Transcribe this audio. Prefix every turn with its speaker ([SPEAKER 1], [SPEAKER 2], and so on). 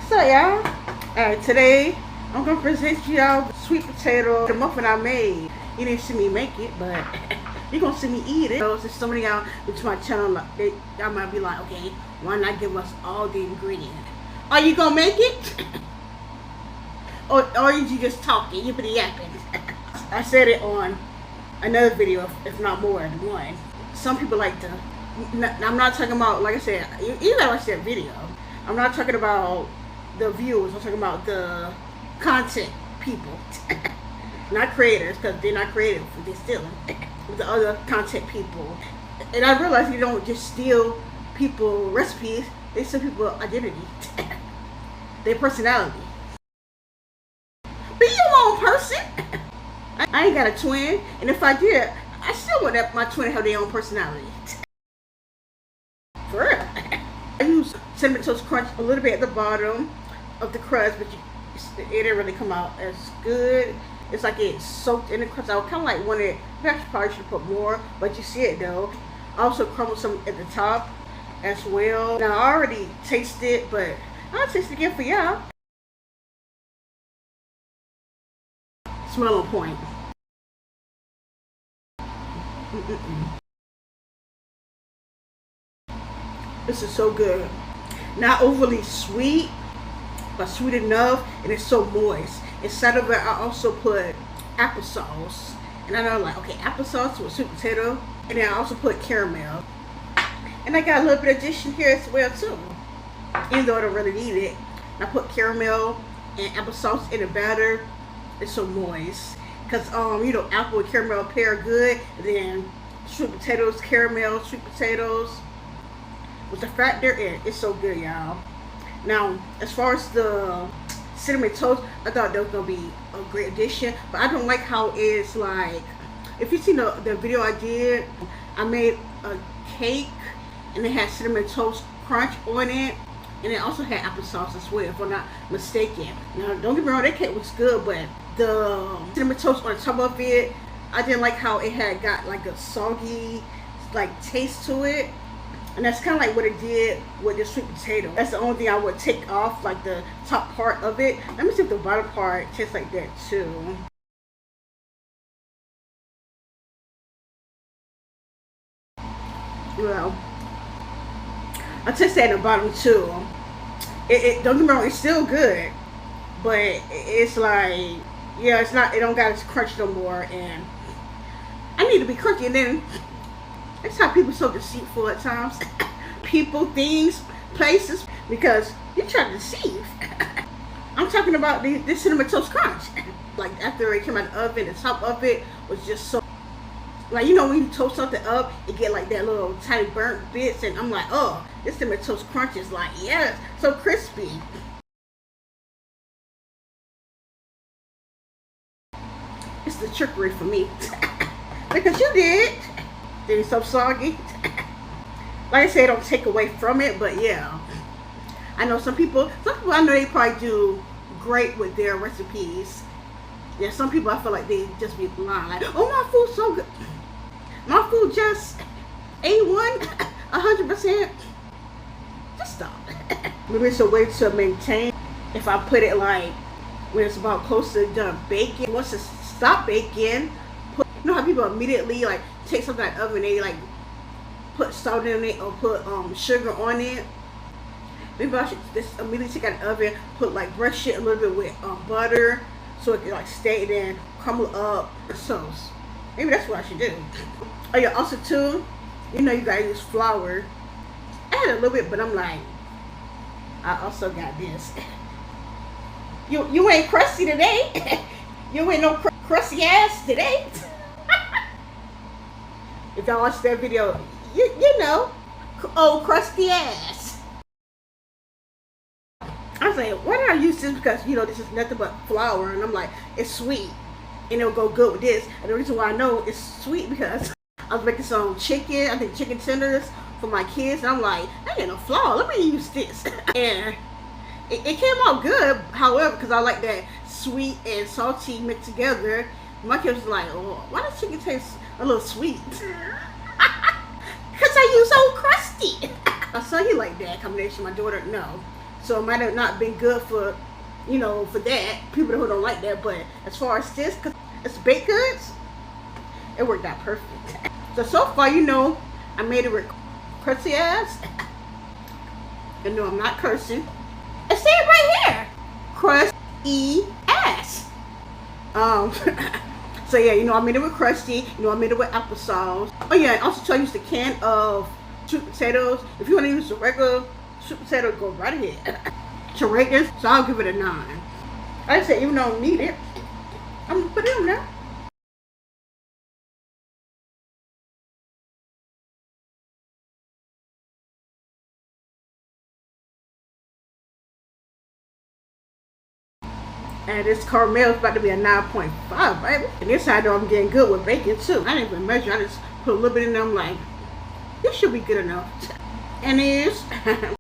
[SPEAKER 1] So y'all, alright, today I'm gonna present y'all the sweet potato, the muffin I made. You didn't see me make it, but you're gonna see me eat it. So some of y'all to my channel, like, y'all might be like, okay, why not give us all the ingredients? Are you gonna make it? or you just talking, yippity yapping? I said it on another video, if not more than one. Some people like to, I'm not talking about, like I said, you gotta watch that video. I'm not talking about the viewers, I'm talking about the content people. Not creators, because they're not creative, they're stealing. The other content people. And I realize you don't just steal people recipes, they steal people identity. Their personality. Be your own person. I ain't got a twin, and if I did, I still want my twin to have their own personality. For real. I use Cinnamon Toast Crunch a little bit at the bottom of the crust, but it didn't really come out as good. It's like it's soaked in the crust. I kind of like wanted, probably should put more, but you see it though. I also crumbled some at the top as well. Now I already tasted it, but I'll taste it again for y'all. Smell on point. This is so good. Not overly sweet, but sweet enough, and it's so moist. Inside of it, I also put applesauce. And I know, like, okay, applesauce with sweet potato, and then I also put caramel. And I got a little bit of addition here as well too, even though I don't really need it. I put caramel and applesauce in the batter. It's so moist, cause you know, apple and caramel pair good, and then sweet potatoes, caramel, sweet potatoes with the fat there, it's so good, y'all. Now, as far as the cinnamon toast, I thought that was gonna be a great addition, but I don't like how it's like. If you seen the video I did, I made a cake and it had cinnamon toast crunch on it, and it also had applesauce as well, if I'm not mistaken. Now, don't get me wrong, that cake was good, but the cinnamon toast on the top of it, I didn't like how it had got like a soggy like taste to it. And that's kind of like what it did with the sweet potato. That's the only thing I would take off, like the top part of it. Let me see if the bottom part tastes like that too. Well, I taste that in the bottom too. Don't get me wrong, it's still good, but it's like, yeah, it's not. It don't got its crunch no more, and I need to be crunchy. And then that's how people are so deceitful at times. People, things, places, because you try to deceive. I'm talking about this cinnamon toast crunch. Like after it came out of the oven, the top of it was just so, like, you know, when you toast something up, it get like that little tiny burnt bits, and I'm like, oh, this cinnamon toast crunch is like, yes, so crispy. It's the trickery for me. Because you did. Then it's so soggy. Like I said, don't take away from it, but yeah. I know some people I know they probably do great with their recipes. Yeah, some people I feel like they just be lying, like, oh, my food's so good. My food just A1, 100%. Just stop. Maybe it's a way to maintain. If I put it like when it's about close to done baking, once it stop baking, you know how people immediately like take something out of the oven, they like put salt in it or put sugar on it. Maybe I should just immediately take out the oven, put like brush it a little bit with butter so it can like stay then crumble up the sauce. Maybe that's what I should do. Oh yeah, also too, you know, you gotta use flour. I had a little bit, but I'm like, I also got this. You ain't crusty today. You ain't no crusty ass today. If y'all watch that video, you know, oh, crusty ass. I was like, why did I use this? Because, you know, this is nothing but flour, and I'm like, it's sweet, and it'll go good with this. And the reason why I know it's sweet because I was making some chicken, I think chicken tenders for my kids, and I'm like, I ain't no flour, let me use this. And it came out good, however, because I like that sweet and salty mixed together. My kids was like, oh, why does chicken taste a little sweet? Because I use Old Crusty. My son, he like that combination. My daughter, no. So it might have not been good for, for that. People who don't like that. But as far as this, because it's baked goods, it worked out perfect. So far, I made it with crusty ass. I'm not cursing. It said right here, crusty ass. So yeah, I made it with crusty. I made it with applesauce. Oh yeah, and also I used a can of sweet potatoes. If you want to use the regular sweet potato, go right ahead. To rate this, so I'll give it a 9. I said even though I don't need it, I'm gonna put it on there. And this caramel is about to be a 9.5, baby. And this I know I'm getting good with bacon too. I didn't even measure. I just put a little bit in there. I'm like, this should be good enough. And it is.